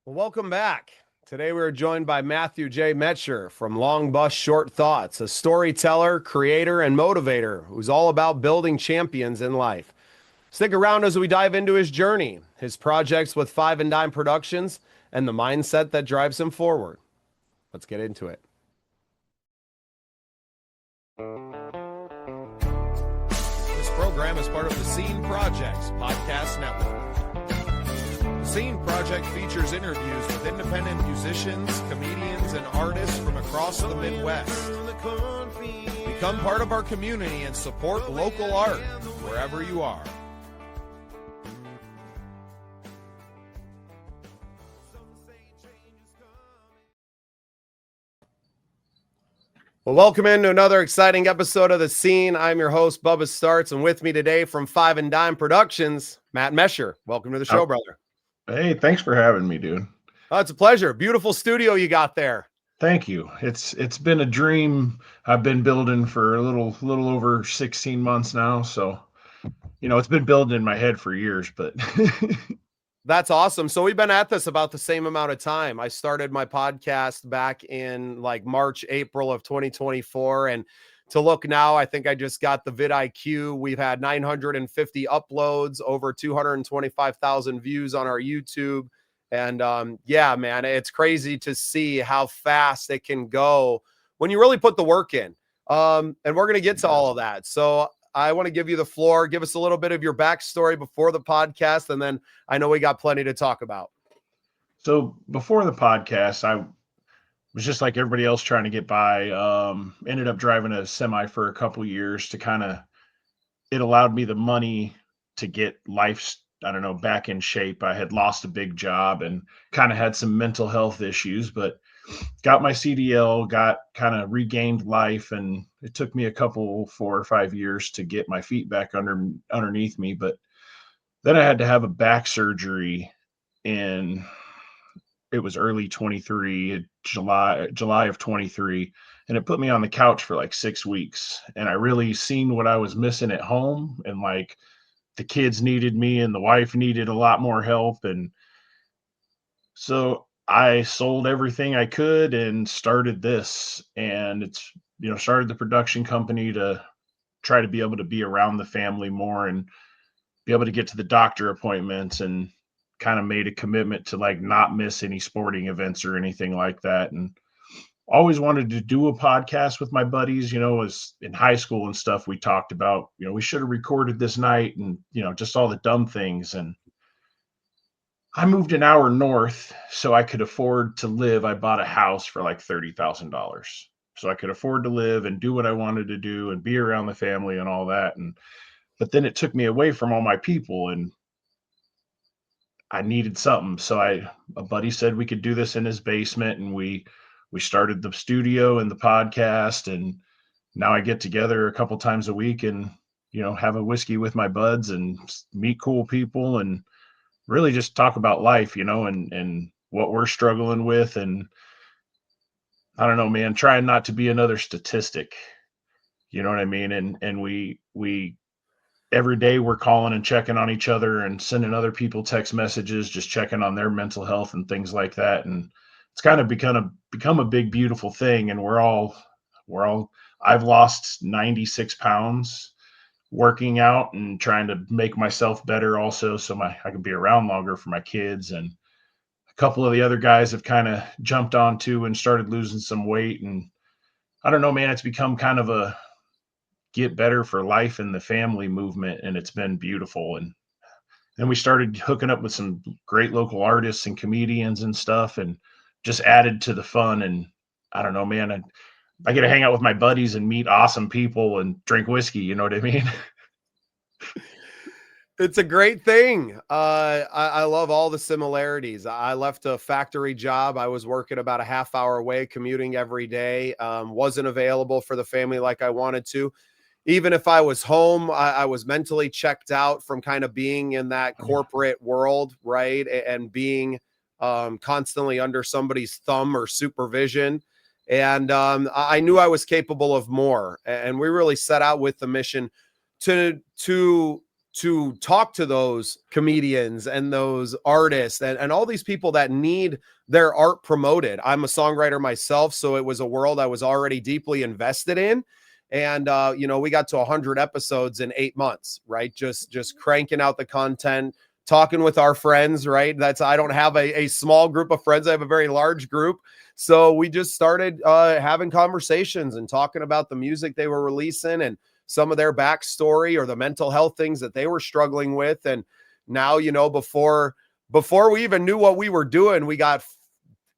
Well, welcome back. Today we are joined by Matthew J. Mettscher from Long Bus Short Thoughts, a storyteller, creator, and motivator who's all about building champions in life. Stick around as we dive into his journey, his projects with Five and Dime Productions, and the mindset that drives him forward. Let's get into it. This program is part of the Scene Projects Podcast Network. The Scene Project features interviews with independent musicians, comedians, and artists from across the Midwest. Become part of our community and support local art wherever you are. Well, welcome into another exciting episode of The Scene. I'm your host, Bubba Startz, and with me today from Five and Dime Productions, Matt Mettscher. Welcome to the show, brother. Hey, thanks for having me, dude. Oh, it's a pleasure. Beautiful studio you got there. Thank you. It's been a dream I've been building for a little over 16 months now. So, it's been building in my head for years, but That's awesome. So we've been at this about the same amount of time. I started my podcast back in like March, April of 2024. And to look now, I think I just got the vidIQ. We've had 950 uploads, over 225,000 views on our YouTube. And yeah, man, it's crazy to see how fast it can go when you really put the work in. And we're going to get to all of that. So I want to give you the floor. Give us a little bit of your backstory before the podcast, and then I know we got plenty to talk about. So before the podcast, I was just like everybody else trying to get by. Ended up driving a semi for a couple years to it allowed me the money to get life, back in shape. I had lost a big job and kind of had some mental health issues, but got my CDL, got kind of regained life, and it took me a couple 4 or 5 years to get my feet back underneath me. But then I had to have a back surgery in it was early 23, July of 23, and it put me on the couch for like 6 weeks. And I really seen what I was missing at home, and like the kids needed me and the wife needed a lot more help. And so I sold everything I could and started this, and it's, started the production company to try to be able to be around the family more and be able to get to the doctor appointments, and kind of made a commitment to like not miss any sporting events or anything like that. And always wanted to do a podcast with my buddies, as in high school and stuff, we talked about, we should have recorded this night, and, just all the dumb things. And I moved an hour north so I could afford to live. I bought a house for like $30,000. So I could afford to live and do what I wanted to do and be around the family and all that. But then it took me away from all my people, and I needed something. So a buddy said we could do this in his basement, and we started the studio and the podcast. And now I get together a couple times a week and, have a whiskey with my buds and meet cool people and really just talk about life, and what we're struggling with. And I don't know, man, trying not to be another statistic, you know what I mean? And we every day we're calling and checking on each other and sending other people text messages, just checking on their mental health and things like that. And it's kind of become a big, beautiful thing. And I've lost 96 pounds working out and trying to make myself better also, so I can be around longer for my kids. And a couple of the other guys have kind of jumped on too and started losing some weight. And I don't know, man, it's become kind of a get better for life and the family movement, and it's been beautiful. And then we started hooking up with some great local artists and comedians and stuff, and just added to the fun. And I don't know, man, I get to hang out with my buddies and meet awesome people and drink whiskey. You know what I mean? It's a great thing. I love all the similarities. I left a factory job. I was working about a half hour away, commuting every day. Wasn't available for the family like I wanted to. Even if I was home, I was mentally checked out from kind of being in that corporate world, right? And being constantly under somebody's thumb or supervision. And I knew I was capable of more. And we really set out with the mission to to talk to those comedians and those artists and all these people that need their art promoted. I'm a songwriter myself, so it was a world I was already deeply invested in. And we got to 100 episodes in 8 months, right? Just cranking out the content, talking with our friends, right? I don't have a small group of friends. I have a very large group. So we just started having conversations and talking about the music they were releasing and some of their backstory or the mental health things that they were struggling with. And now, before we even knew what we were doing, we got,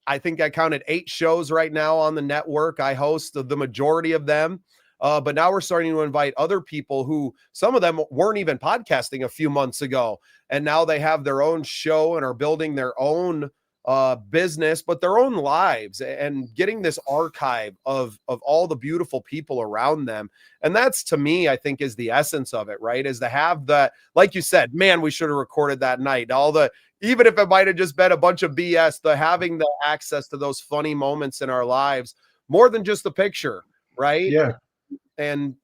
I think I counted 8 shows right now on the network. I host the majority of them. But now we're starting to invite other people who, some of them weren't even podcasting a few months ago, and now they have their own show and are building their own business, but their own lives, and getting this archive of all the beautiful people around them. And that's, to me, I think, is the essence of it, right? Is to have that, like you said, man, we should have recorded that night. Even if it might have just been a bunch of BS, having the access to those funny moments in our lives, more than just a picture, right? Yeah. And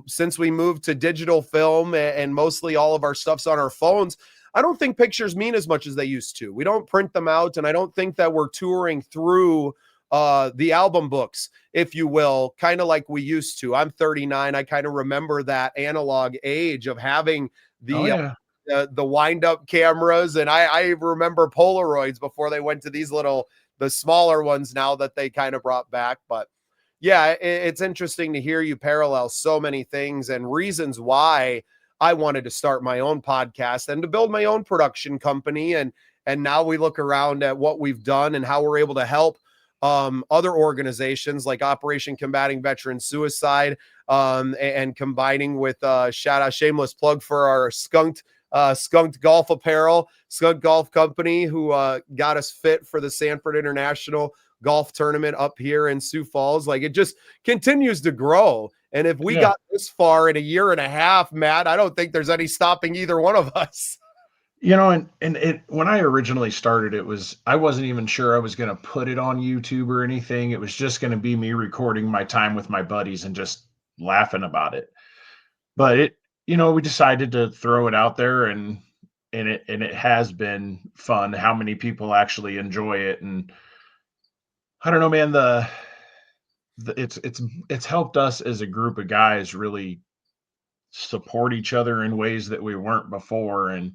since we moved to digital film and mostly all of our stuff's on our phones, I don't think pictures mean as much as they used to. We don't print them out, and I don't think that we're touring through the album books, if you will, kind of like we used to. I'm 39. I kind of remember that analog age of having the wind-up cameras, and I remember Polaroids before they went to the smaller ones now that they kind of brought back. But yeah, it's interesting to hear you parallel so many things and reasons why I wanted to start my own podcast and to build my own production company. And now we look around at what we've done and how we're able to help other organizations like Operation Combating Veteran Suicide, and combining with shout out, shameless plug for our skunked golf apparel, Skunk Golf Company, who got us fit for the Sanford International golf tournament up here in Sioux Falls. Like, it just continues to grow. And if we got this far in a year and a half, Matt, I don't think there's any stopping either one of us. And when I originally started, I wasn't even sure I was going to put it on YouTube or anything. It was just going to be me recording my time with my buddies and just laughing about it. But we decided to throw it out there, and it has been fun how many people actually enjoy it. And I don't know, man, it's helped us as a group of guys really support each other in ways that we weren't before. And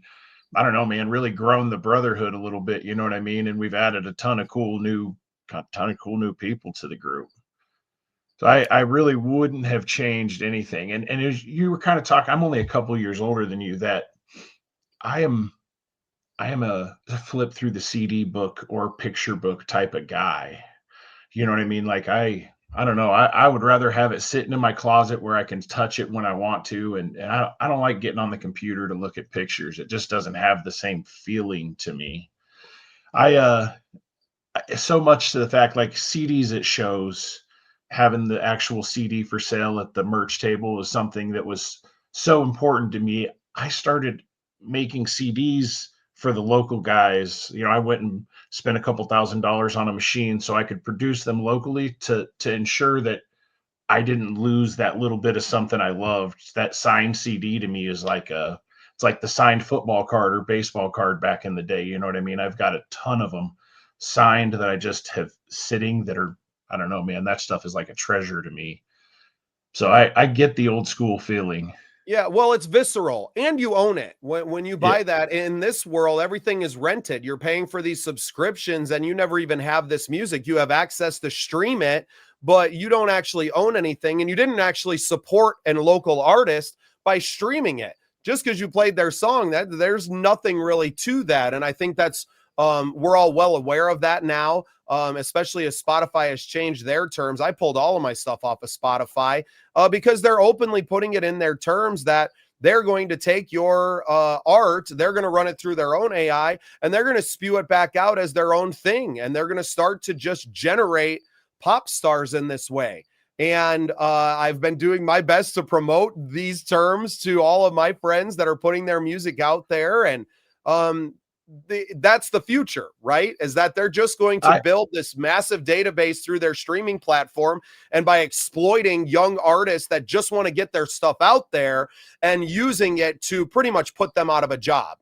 I don't know, man, really grown the brotherhood a little bit, you know what I mean? And we've added a ton of cool new people to the group. So I really wouldn't have changed anything. And as you were kind of talking, I'm only a couple years older than you, that I am a flip through the CD book or picture book type of guy. You know what I mean? Like, I don't know. I would rather have it sitting in my closet where I can touch it when I want to. And I don't like getting on the computer to look at pictures. It just doesn't have the same feeling to me. So much to the fact, like CDs at shows, having the actual CD for sale at the merch table was something that was so important to me. I started making CDs for the local guys. I went and spent a couple $1,000s on a machine so I could produce them locally to ensure that I didn't lose that little bit of something I loved. That signed CD to me is it's like the signed football card or baseball card back in the day. You know what I mean? I've got a ton of them signed that I just have sitting that are, I don't know, man, that stuff is like a treasure to me. So I get the old school feeling. Yeah, well, it's visceral, and you own it. When you buy that, in this world, everything is rented. You're paying for these subscriptions, and you never even have this music. You have access to stream it, but you don't actually own anything, and you didn't actually support a local artist by streaming it. Just because you played their song, that there's nothing really to that. And I think that's we're all well aware of that now, especially as Spotify has changed their terms. I pulled all of my stuff off of Spotify because they're openly putting it in their terms that they're going to take your art, they're going to run it through their own AI, and they're going to spew it back out as their own thing. And they're going to start to just generate pop stars in this way. And I've been doing my best to promote these terms to all of my friends that are putting their music out there. And that's the future, right? Is that they're just going to I build this massive database through their streaming platform, and by exploiting young artists that just want to get their stuff out there and using it to pretty much put them out of a job.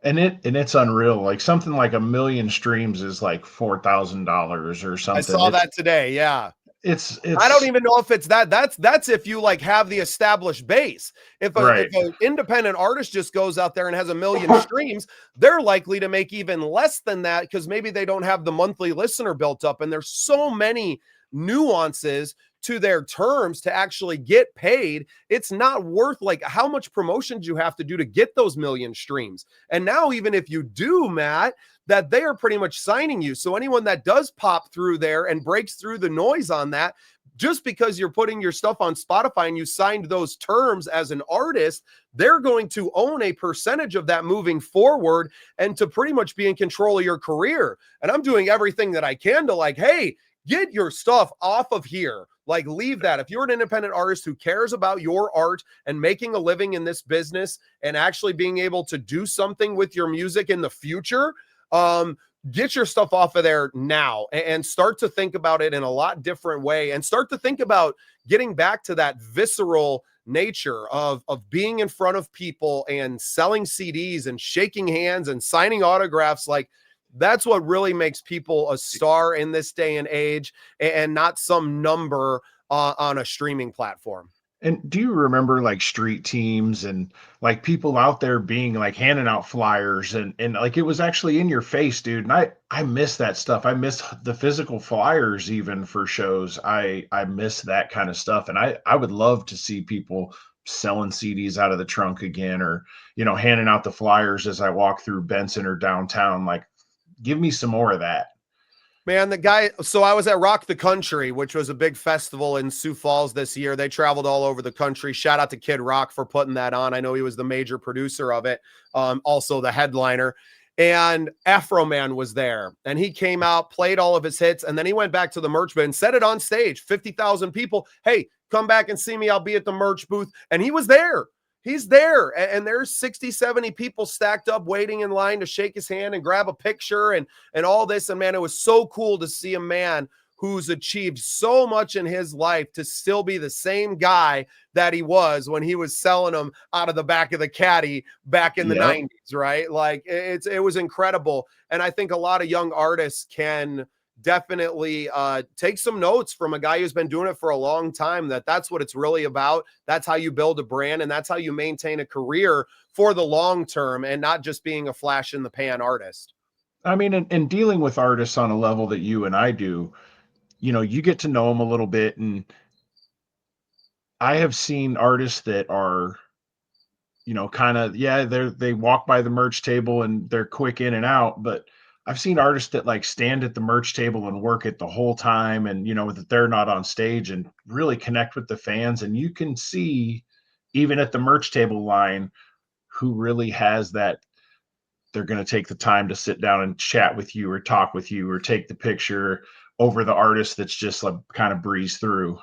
and it's unreal. Like something like 1 million streams is like $4,000 or I something. saw that today. Yeah. I don't It's even know if it's that. That's if you like have the established base. If right. an independent artist just goes out there and has 1 million streams, they're likely to make even less than that because maybe they don't have the monthly listener built up. And there's so many nuances to their terms to actually get paid. It's not worth like how much promotion do you have to do to get those 1 million streams? And now, even if you do, Matt, that they are pretty much signing you. So anyone that does pop through there and breaks through the noise on that, just because you're putting your stuff on Spotify and you signed those terms as an artist, they're going to own a percentage of that moving forward and to pretty much be in control of your career. And I'm doing everything that I can to like, hey, get your stuff off of here. Like, leave that. If you're an independent artist who cares about your art and making a living in this business and actually being able to do something with your music in the future, get your stuff off of there now and start to think about it in a lot different way and start to think about getting back to that visceral nature of being in front of people and selling CDs and shaking hands and signing autographs. Like, that's what really makes people a star in this day and age, and not some number on a streaming platform. And do you remember like street teams and like people out there being like handing out flyers and like it was actually in your face, dude. And I miss that stuff. I miss the physical flyers even for shows. I miss that kind of stuff. And I would love to see people selling CDs out of the trunk again, or handing out the flyers as I walk through Benson or downtown. Like, give me some more of that. Man, so I was at Rock the Country, which was a big festival in Sioux Falls this year. They traveled all over the country. Shout out to Kid Rock for putting that on. I know he was the major producer of it, also the headliner. And Afro Man was there, and he came out, played all of his hits, and then he went back to the merch booth and said it on stage. 50,000 people. Hey, come back and see me. I'll be at the merch booth. And he was there. He's there, and there's 60, 70 people stacked up waiting in line to shake his hand and grab a picture and all this. And man, it was so cool to see a man who's achieved so much in his life to still be the same guy that he was when he was selling them out of the back of the caddy back in the 90s, right? Like, it was incredible. And I think a lot of young artists can definitely take some notes from a guy who's been doing it for a long time, that's what it's really about. That's how you build a brand, and that's how you maintain a career for the long term, and not just being a flash in the pan artist. I mean, and dealing with artists on a level that you and I do, you get to know them a little bit. And I have seen artists that are, kind of, they walk by the merch table and they're quick in and out, but I've seen artists that like stand at the merch table and work it the whole time, and that they're not on stage and really connect with the fans. And you can see even at the merch table line who really has that. They're going to take the time to sit down and chat with you or talk with you or take the picture over the artist that's just like kind of breeze through.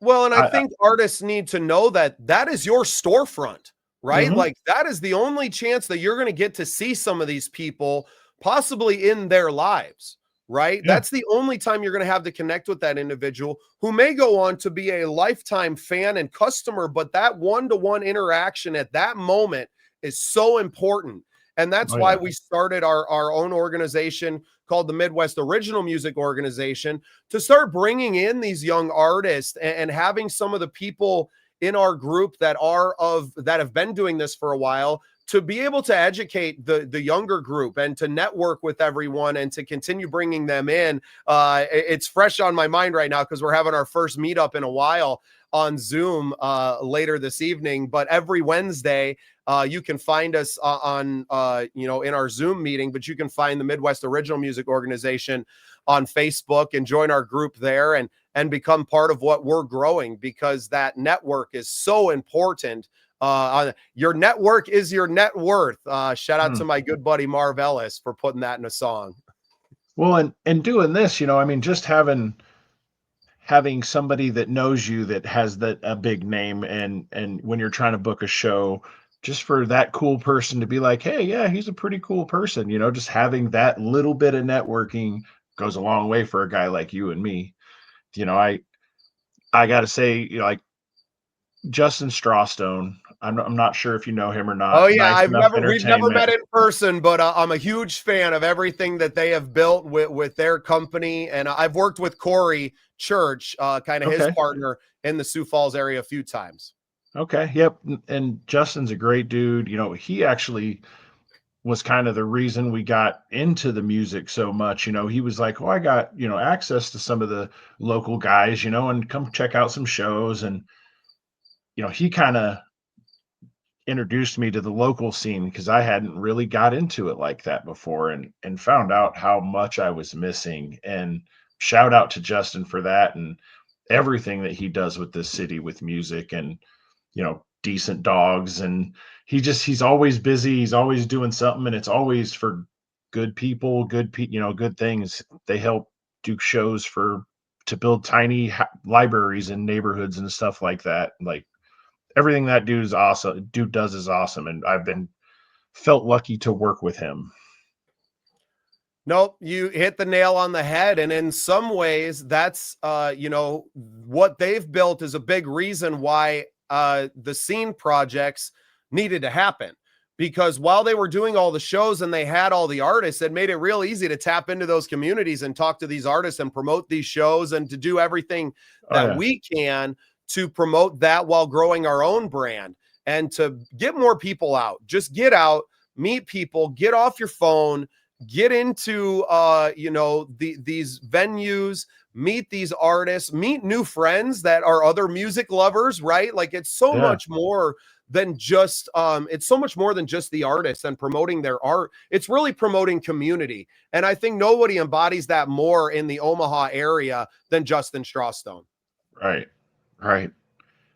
Well, and I think artists need to know that is your storefront, right? Mm-hmm. Like, that is the only chance that you're going to get to see some of these people possibly in their lives, right? Yeah. That's the only time you're going to have to connect with that individual who may go on to be a lifetime fan and customer, but that one-to-one interaction at that moment is so important. And that's why we started our own organization called the Midwest Original Music Organization, to start bringing in these young artists and having some of the people in our group that have been doing this for a while, to be able to educate the younger group and to network with everyone and to continue bringing them in. It's fresh on my mind right now because we're having our first meetup in a while on Zoom later this evening. But every Wednesday, you can find us on in our Zoom meeting, but you can find the Midwest Original Music Organization on Facebook and join our group there and become part of what we're growing, because that network is so important. Your network is your net worth. Shout out to my good buddy Marv Ellis for putting that in a song. Well, and doing this, I mean, just having somebody that knows you, that has a big name, and when you're trying to book a show, just for that cool person to be like, hey, yeah, he's a pretty cool person, just having that little bit of networking goes a long way for a guy like you and me. You know, I got to say, like Justin Strawstone, I'm not sure if you know him or Oh not. yeah, Nice enough we've never met entertainment. in person, but I'm a huge fan of everything that they have built with their company, and I've worked with Corey Church, kind of his Okay. partner in the Sioux Falls area a few times. Okay. Yep. And Justin's a great dude. He actually was kind of the reason we got into the music so much. He was like, "Oh, I got, access to some of the local guys, and come check out some shows." And, he kind of introduced me to the local scene because I hadn't really got into it like that before, and found out how much I was missing. And shout out to Justin for that and everything that he does with this city with music and, decent dogs. And he's always busy, he's always doing something, and it's always for good people, good things. They help do shows to build tiny libraries in neighborhoods and stuff like that. Like everything that dude does is awesome, and I've been felt lucky to work with him. Nope, you hit the nail on the head. And in some ways, that's what they've built is a big reason why the scene projects needed to happen. Because while they were doing all the shows and they had all the artists, it made it real easy to tap into those communities and talk to these artists and promote these shows and to do everything Oh that yeah. we can to promote that while growing our own brand and to get more people out. Just get out, meet people, get off your phone, get into these venues, meet these artists, meet new friends that are other music lovers, right? Like it's so Yeah. much more than just the artists and promoting their art. It's really promoting community, and I think nobody embodies that more in the Omaha area than Justin Strawstone. Right. Right.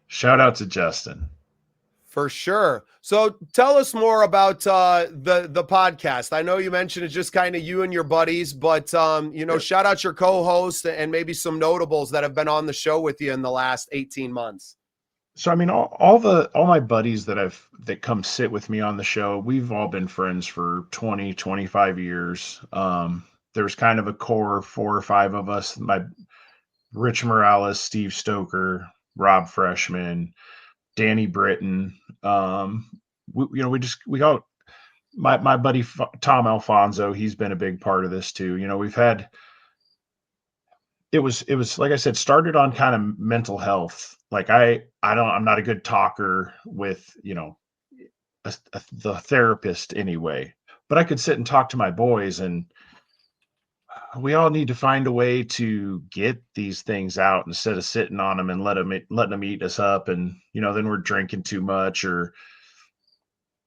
Shout out to Justin. For sure. So tell us more about the podcast. I know you mentioned it's just kind of you and your buddies, but Yep. shout out your co-host and maybe some notables that have been on the show with you in the last 18 months. So I mean, all my buddies that come sit with me on the show, we've all been friends for 20, 25 years. There's kind of a core 4 or 5 of us. My Rich Morales, Steve Stoker, Rob Freshman, Danny Britton. We got my buddy Tom Alfonso. He's been a big part of this too. We've had it was like I said, started on kind of mental health. Like I'm not a good talker with the therapist anyway, but I could sit and talk to my boys, and we all need to find a way to get these things out instead of sitting on them and letting them eat us up. And then we're drinking too much, or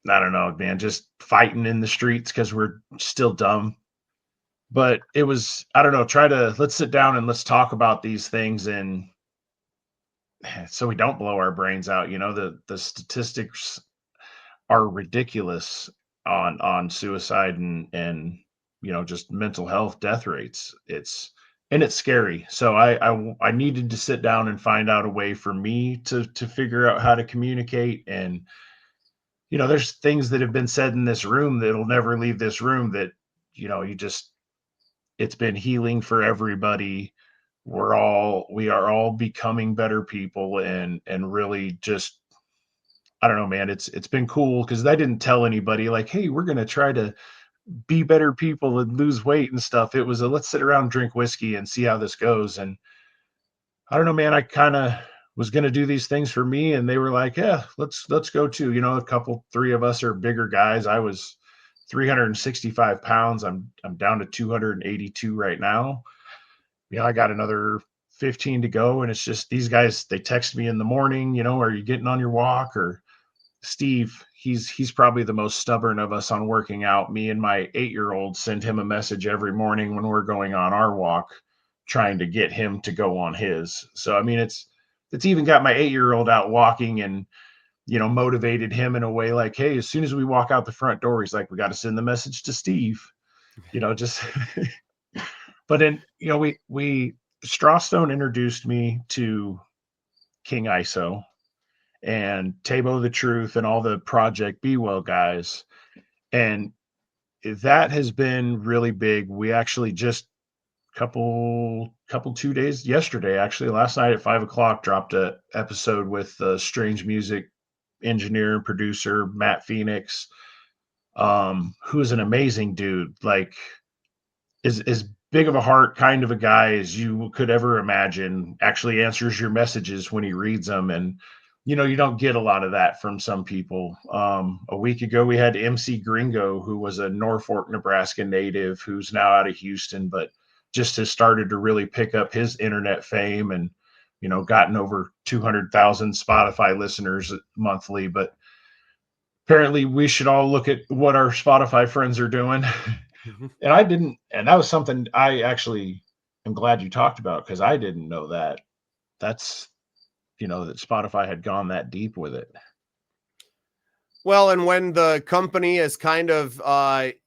I don't know, man, just fighting in the streets because we're still dumb. But it was, I don't know, let's sit down and let's talk about these things, and so we don't blow our brains out. The statistics are ridiculous on suicide and just mental health death rates. It's scary. So I needed to sit down and find out a way for me to figure out how to communicate. And there's things that have been said in this room that'll never leave this room, that you just it's been healing for everybody. We are all becoming better people, and really just, I don't know, man, it's been cool because I didn't tell anybody like, hey, we're gonna try to be better people and lose weight and stuff. It was a let's sit around, drink whiskey, and see how this goes. And I don't know, man, I kind of was gonna do these things for me, and they were like, yeah, let's go too. Three of us are bigger guys. I was 365 pounds. I'm down to 282 right now. I got another 15 to go, and it's just these guys, they text me in the morning, are you getting on your walk? Or Steve, he's probably the most stubborn of us on working out. Me and my 8-year-old send him a message every morning when we're going on our walk, trying to get him to go on his. So I mean, it's even got my 8-year-old out walking, and motivated him in a way like, hey, as soon as we walk out the front door, he's like, we got to send the message to Steve, just but then we Strawstone introduced me to King ISO, and Tabo the Truth and all the Project Be Well guys. And that has been really big. We actually just couple 2 days yesterday, actually last night at 5 o'clock, dropped a episode with Strange Music engineer and producer Matt Phoenix, who is an amazing dude. Like, is as big of a heart kind of a guy as you could ever imagine. Actually answers your messages when he reads them, and you don't get a lot of that from some people. A week ago we had MC Gringo, who was a Norfolk, Nebraska native, who's now out of Houston, but just has started to really pick up his internet fame, and gotten over 200,000 Spotify listeners monthly. But apparently we should all look at what our Spotify friends are doing. And I didn't, and that was something I actually am glad you talked about, because I didn't know that. That's, that Spotify had gone that deep with it. Well, and when the company is kind of,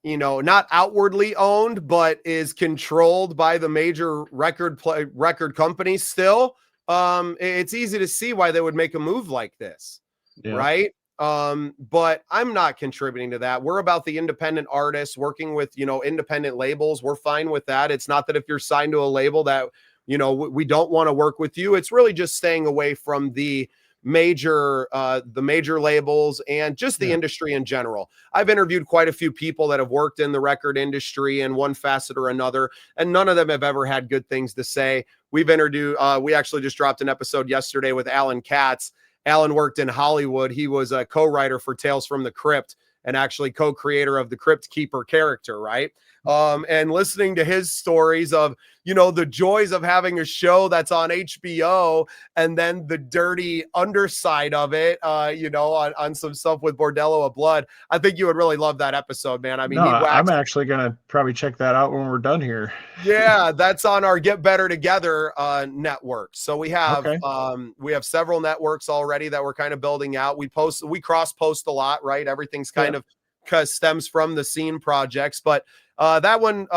not outwardly owned, but is controlled by the major record companies still, it's easy to see why they would make a move like this, Yeah. right? But I'm not contributing to that. We're about the independent artists working with, independent labels. We're fine with that. It's not that if you're signed to a label that, we don't want to work with you. It's really just staying away from the major labels and just the industry in general. I've interviewed quite a few people that have worked in the record industry in one facet or another, and none of them have ever had good things to say. We actually just dropped an episode yesterday with Alan Katz. Alan worked in Hollywood. He was a co-writer for Tales from the Crypt and actually co-creator of the Crypt Keeper character, right? And listening to his stories of, the joys of having a show that's on HBO, and then the dirty underside of it, on some stuff with Bordello of Blood. I think you would really love that episode, man. I mean, I'm actually going to probably check that out when we're done here. Yeah, that's on our Get Better Together network. So we have several networks already that we're kind of building out. We cross post a lot, right? Everything's kind of stems from the Scene projects, but that one,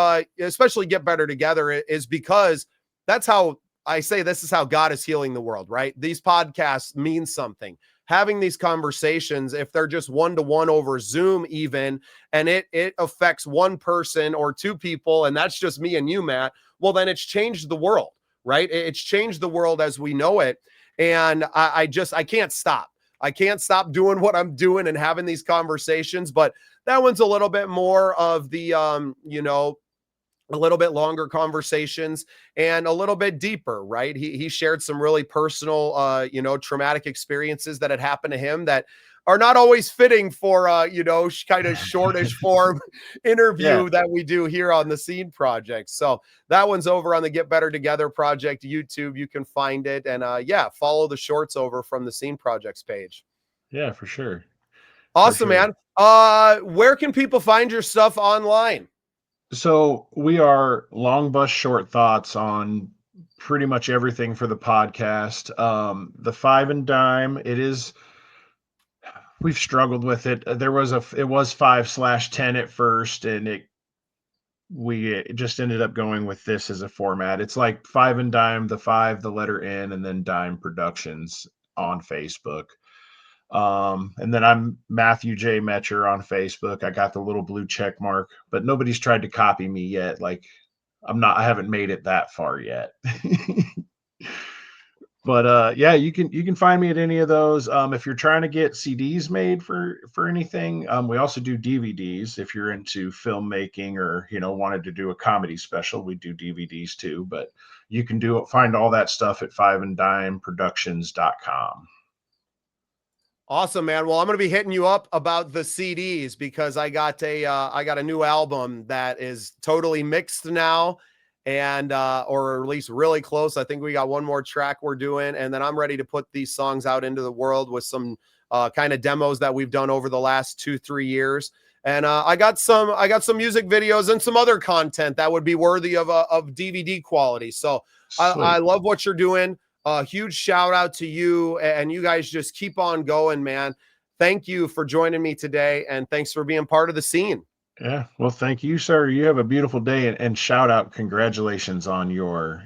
especially Get Better Together, is because that's how I say this is how God is healing the world, right? These podcasts mean something. Having these conversations, if they're just one-to-one over Zoom even, and it affects one person or two people, and that's just me and you, Matt, well, then it's changed the world, right? It's changed the world as we know it. And I can't stop. I can't stop doing what I'm doing and having these conversations, but that one's a little bit more of the, a little bit longer conversations and a little bit deeper, right? He shared some really personal, traumatic experiences that had happened to him that are not always fitting for, kind of shortish form interview that we do here on the Scene project. So that one's over on the Get Better Together project YouTube. You can find it. And follow the shorts over from the Scene projects page. Yeah, for sure. Awesome, man. Where can people find your stuff online? So we are Long Bus Short Thoughts on pretty much everything for the podcast. The Five and Dime, we've struggled with it. It was 5/10 at first, and we just ended up going with this as a format. It's like Five and Dime, the 5, the letter N, and then Dime Productions on Facebook. And then I'm Matthew J. Mettscher on Facebook. I got the little blue check mark, but nobody's tried to copy me yet. Like, I haven't made it that far yet. But you can find me at any of those. If you're trying to get CDs made for anything, we also do DVDs. If you're into filmmaking or wanted to do a comedy special, we do DVDs too. But you can find all that stuff at 5anddimeproductions.com. Awesome, man. Well, I'm going to be hitting you up about the CDs because I got a new album that is totally mixed now, and or at least really close. I think we got one more track we're doing, and then I'm ready to put these songs out into the world with some kind of demos that we've done over the last 2-3 years. And I got some music videos and some other content that would be worthy of DVD quality. So I love what you're doing. Huge shout out to you, and you guys just keep on going, man. Thank you for joining me today, and thanks for being part of the Scene. Yeah, well, thank you, sir. You have a beautiful day, and shout out, congratulations on your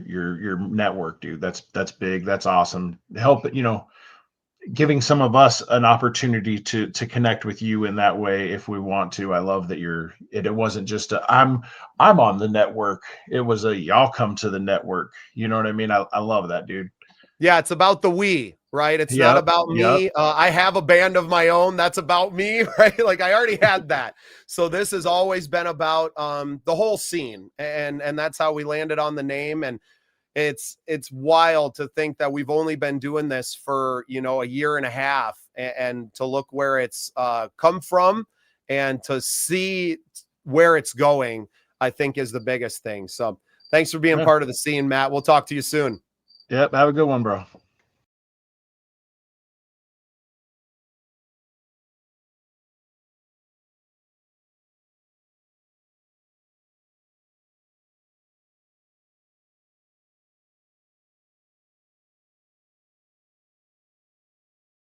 network, dude. That's big. That's awesome. Help it, giving some of us an opportunity to connect with you in that way if we want to. I love that it wasn't just I'm on the network. It was a y'all come to the network. You know what I mean? I love that, dude. Yeah, it's about the we, right? It's not Yep. about Yep. me. I have a band of my own. That's about me, right? Like I already had that. So this has always been about the whole scene, and that's how we landed on the name. And it's wild to think that we've only been doing this for a year and a half, and to look where it's come from, and to see where it's going, I think is the biggest thing. So thanks for being Yeah. part of the scene, Matt. We'll talk to you soon. Yep. Have a good one, bro.